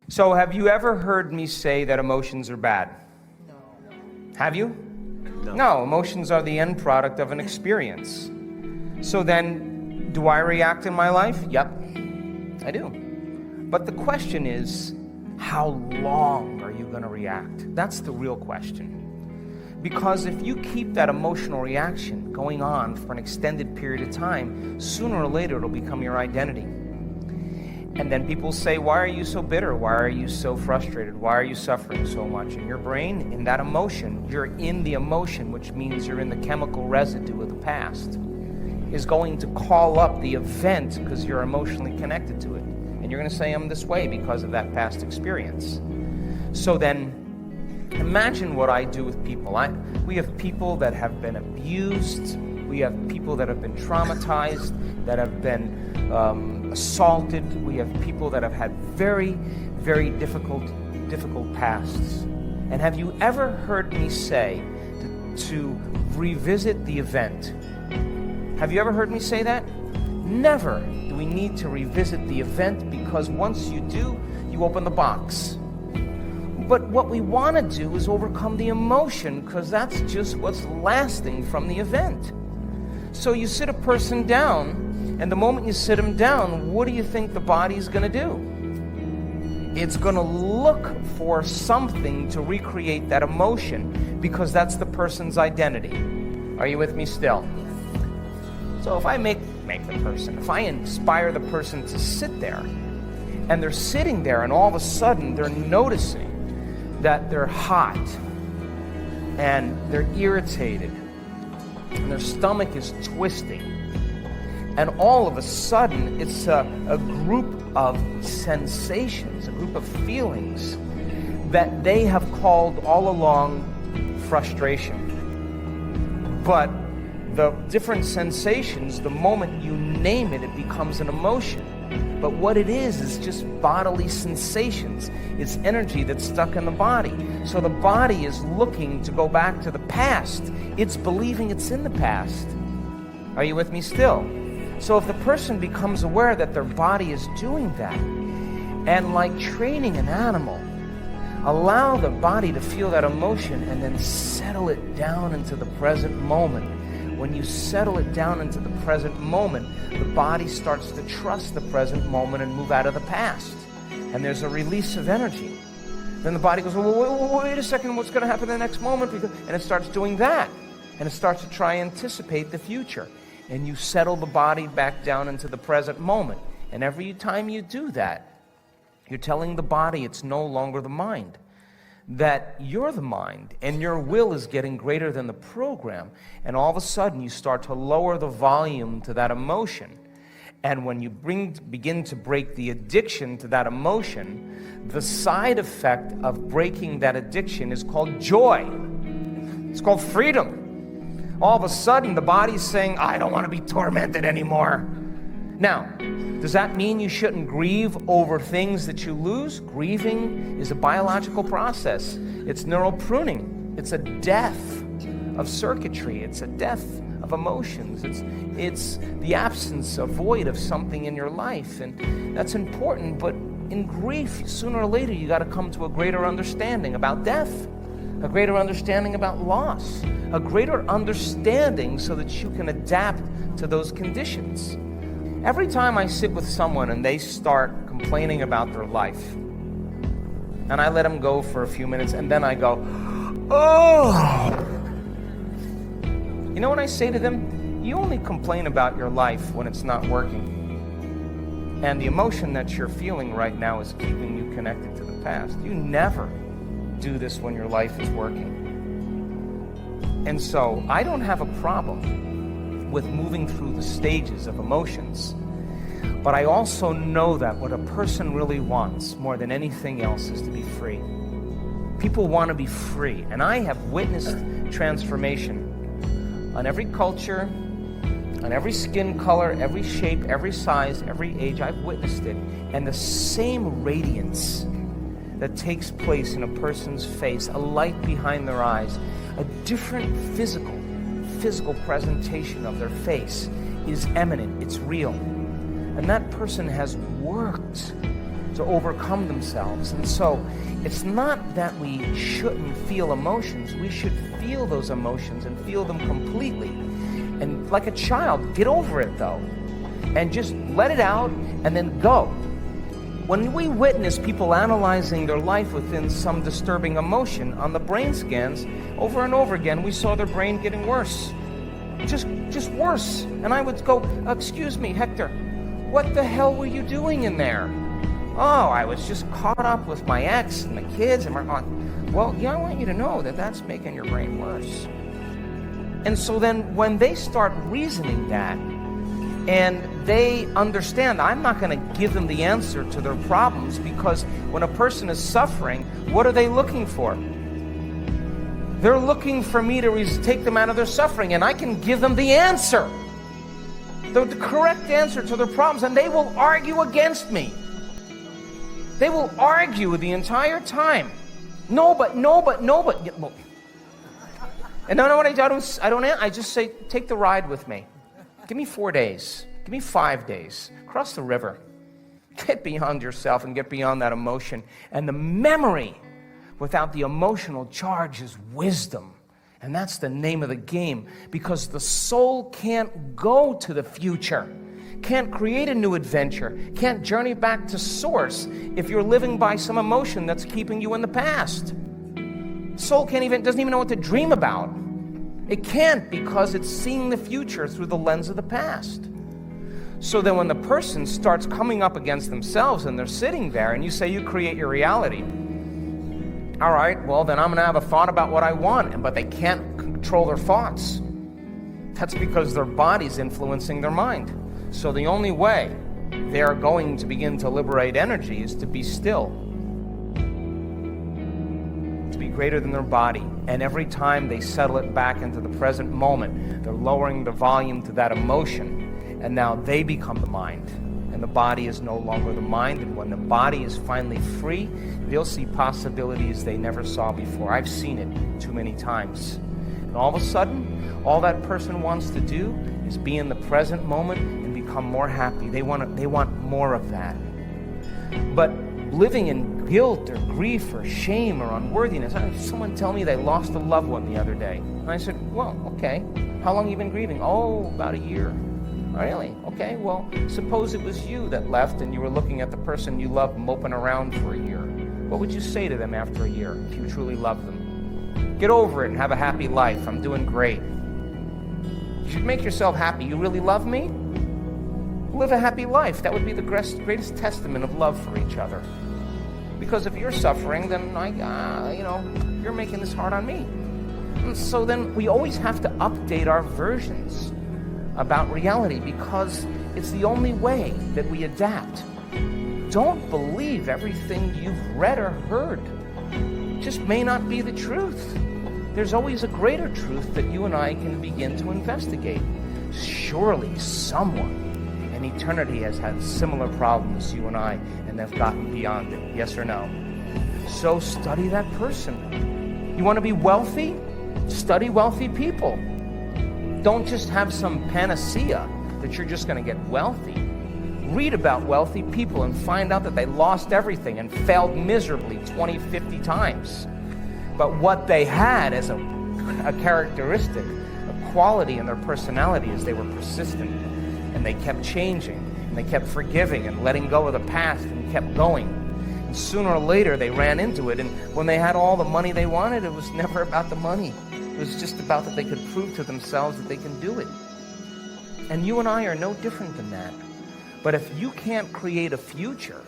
So have you ever heard me say that emotions are bad? No. Have you? No, emotions are the end product of an experience. So then, do I react in my life? Yep, I do. But the question is, how long are you going to react? That's the real question. Because if you keep that emotional reaction going on for an extended period of time, sooner or later it'll become your identity. And then people say, why are you so bitter? Why are you so frustrated? Why are you suffering so much? In your brain, in that emotion, you're in the emotion, which means you're in the chemical residue of the past, is going to call up the event because you're emotionally connected to it. And you're going to say, I'm this way because of that past experience. So then, imagine what I do with people. We have people that have been abused. We have people that have been traumatized, that have been assaulted. We have people that have had very, very difficult pasts. And have you ever heard me say to revisit the event? Have you ever heard me say that? Never do we need to revisit the event, because once you do, you open the box. But what we want to do is overcome the emotion, because that's just what's lasting from the event. So you sit a person down, and the moment you sit them down, what do you think the body's going to do? It's going to look for something to recreate that emotion, because that's the person's identity. Are you with me still? So if I make the person, if I inspire the person to sit there, and they're sitting there, and all of a sudden they're noticing that they're hot, and they're irritated, and their stomach is twisting, and all of a sudden it's a group of sensations, a group of feelings that they have called all along frustration. But the different sensations, the moment you name it, it becomes an emotion. But what it is just bodily sensations. It's energy that's stuck in the body. So the body is looking to go back to the past. It's believing it's in the past. Are you with me still? So if the person becomes aware that their body is doing that, and like training an animal, allow the body to feel that emotion and then settle it down into the present moment. When you settle it down into the present moment, the body starts to trust the present moment and move out of the past. And there's a release of energy. Then the body goes, well, wait a second, what's going to happen in the next moment? And it starts doing that. And it starts to try and anticipate the future. And you settle the body back down into the present moment. And every time you do that, you're telling the body it's no longer the mind. That you're the mind, and your will is getting greater than the program, and all of a sudden you start to lower the volume to that emotion. And when you begin to break the addiction to that emotion, the side effect of breaking that addiction is called joy. It's called freedom. All of a sudden the body's saying, I don't want to be tormented anymore. Now, does that mean you shouldn't grieve over things that you lose? Grieving is a biological process. It's neural pruning. It's a death of circuitry. It's a death of emotions. It's the absence, a void of something in your life. And that's important, but in grief, sooner or later, you got to come to a greater understanding about death, a greater understanding about loss, a greater understanding so that you can adapt to those conditions. Every time I sit with someone and they start complaining about their life, and I let them go for a few minutes, and then I go, oh! You know what I say to them? You only complain about your life when it's not working. And the emotion that you're feeling right now is keeping you connected to the past. You never do this when your life is working. And so I don't have a problem with moving through the stages of emotions. But I also know that what a person really wants more than anything else is to be free. People want to be free. And I have witnessed transformation on every culture, on every skin color, every shape, every size, every age. I've witnessed it. And the same radiance that takes place in a person's face, a light behind their eyes, a different physical presentation of their face is eminent, it's real. And that person has worked to overcome themselves. And so it's not that we shouldn't feel emotions. We should feel those emotions and feel them completely. And like a child, get over it though. And just let it out and then go. When we witness people analyzing their life within some disturbing emotion on the brain scans, over and over again, we saw their brain getting worse. Just worse. And I would go, excuse me, Hector, what the hell were you doing in there? Oh, I was just caught up with my ex and the kids. And well, yeah, I want you to know that that's making your brain worse. And so then when they start reasoning that, and they understand, I'm not going to give them the answer to their problems, because when a person is suffering, what are they looking for? They're looking for me to take them out of their suffering, and I can give them the answer, the correct answer to their problems, and they will argue against me. They will argue the entire time. No, but. And no, what I don't. I just say, take the ride with me. Give me 4 days. Give me 5 days. Cross the river. Get beyond yourself and get beyond that emotion. And the memory without the emotional charge is wisdom. And that's the name of the game. Because the soul can't go to the future, can't create a new adventure, can't journey back to source if you're living by some emotion that's keeping you in the past. Soul doesn't even know what to dream about. It can't, because it's seeing the future through the lens of the past. So then when the person starts coming up against themselves and they're sitting there and you say you create your reality, all right, well then I'm going to have a thought about what I want, but they can't control their thoughts. That's because their body's influencing their mind. So the only way they're going to begin to liberate energy is to be still, to be greater than their body. And every time they settle it back into the present moment, they're lowering the volume to that emotion. And now they become the mind. And the body is no longer the mind. And when the body is finally free, they'll see possibilities they never saw before. I've seen it too many times. And all of a sudden, all that person wants to do is be in the present moment and become more happy. They want more of that. But living in guilt or grief or shame or unworthiness. I had someone tell me they lost a loved one the other day. And I said, well, okay. How long have you been grieving? Oh, about a year. Really? Okay, well, suppose it was you that left and you were looking at the person you loved moping around for a year. What would you say to them after a year if you truly loved them? Get over it and have a happy life. I'm doing great. You should make yourself happy. You really love me? Live a happy life. That would be the greatest testament of love for each other. Because if you're suffering, then you're making this hard on me. And so then we always have to update our versions about reality, because it's the only way that we adapt. Don't believe everything you've read or heard. It just may not be the truth. There's always a greater truth that you and I can begin to investigate. Surely someone in eternity has had similar problems as you and I, and they've gotten beyond it. Yes or no? So study that person. You want to be wealthy? Study wealthy people. Don't just have some panacea that you're just going to get wealthy. Read about wealthy people and find out that they lost everything and failed miserably 20, 50 times. But what they had as a characteristic, a quality in their personality, is they were persistent, and they kept changing, and they kept forgiving and letting go of the past and kept going. And sooner or later they ran into it, and when they had all the money they wanted, it was never about the money. It was just about that they could prove to themselves that they can do it. And you and I are no different than that. But if you can't create a future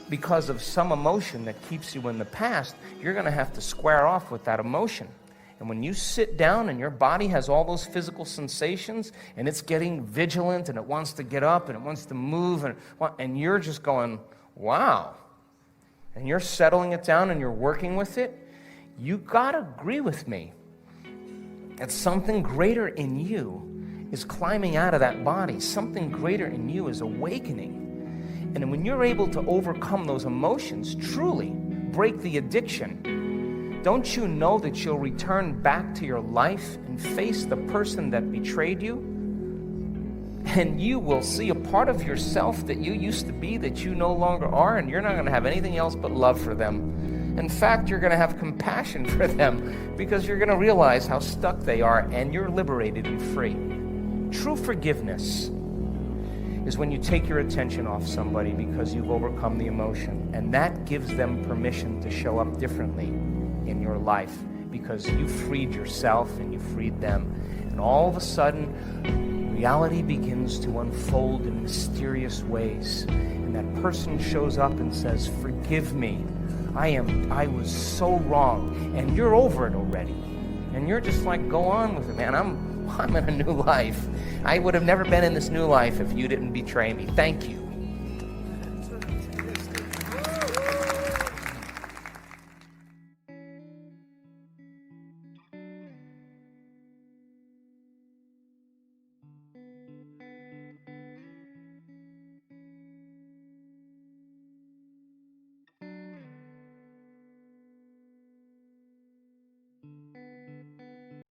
because of some emotion that keeps you in the past, you're going to have to square off with that emotion. And when you sit down and your body has all those physical sensations and it's getting vigilant and it wants to get up and it wants to move and you're just going, wow. And you're settling it down and you're working with it, you got to agree with me that something greater in you is climbing out of that body. Something greater in you is awakening. And when you're able to overcome those emotions, truly break the addiction, don't you know that you'll return back to your life and face the person that betrayed you? And you will see a part of yourself that you used to be that you no longer are, and you're not going to have anything else but love for them. In fact, you're going to have compassion for them because you're going to realize how stuck they are, and you're liberated and free. True forgiveness is when you take your attention off somebody because you've overcome the emotion, and that gives them permission to show up differently in your life because you freed yourself and you freed them. And all of a sudden, reality begins to unfold in mysterious ways. And that person shows up and says, "Forgive me. I was so wrong." And you're over it already. And you're just like, go on with it, man. I'm in a new life. I would have never been in this new life if you didn't betray me. Thank you.